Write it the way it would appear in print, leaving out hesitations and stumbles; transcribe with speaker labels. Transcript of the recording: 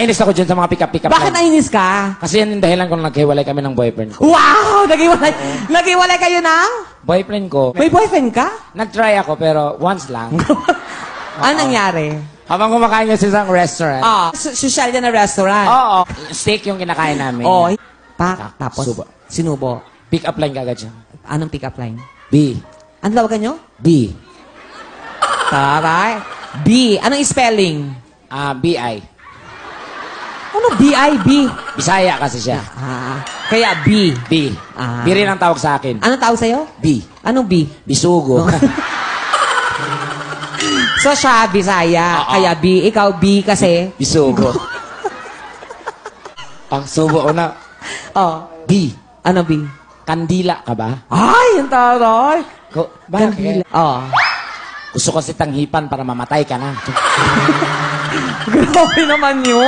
Speaker 1: nainis ako dyan sa mga pick-up
Speaker 2: Bakit
Speaker 1: line.
Speaker 2: nainis ka?
Speaker 1: Kasi yan yung dahilan kung naghiwalay kami ng boyfriend ko.
Speaker 2: Wow! Naghiwalay kayo ng?
Speaker 1: Boyfriend ko,
Speaker 2: May boyfriend ka?
Speaker 1: nag-try ako pero once lang.
Speaker 2: Ano nangyari?
Speaker 1: Habang kumakain niya sa isang restaurant.
Speaker 2: Social yan na restaurant.
Speaker 1: Oo. Steak yung kinakain namin.
Speaker 2: Oh, pak, tapos
Speaker 1: Subo.
Speaker 2: sinubo.
Speaker 1: Pick-up line kagad siya.
Speaker 2: Anong pick-up line?
Speaker 1: B.
Speaker 2: Ano tawagan nyo?
Speaker 1: B.
Speaker 2: Taray. B. Anong spelling?
Speaker 1: B-I.
Speaker 2: Ano B-I-B?
Speaker 1: Bisaya kasi siya.
Speaker 2: Kaya B.
Speaker 1: B. B rin ang tawag sa akin.
Speaker 2: Anong tawag sa'yo?
Speaker 1: B.
Speaker 2: Anong B?
Speaker 1: Bisugo.
Speaker 2: So siya, Bisaya. Kaya B. Ikaw B kasi?
Speaker 1: Bisugo. Ang subo ko na. B.
Speaker 2: Ano B?
Speaker 1: Kandila ka ba?
Speaker 2: Ay, ang taray.
Speaker 1: Bakit?
Speaker 2: Oh.
Speaker 1: Gusto ko si tanghipan para mamatay ka na.
Speaker 2: Grabe naman yun.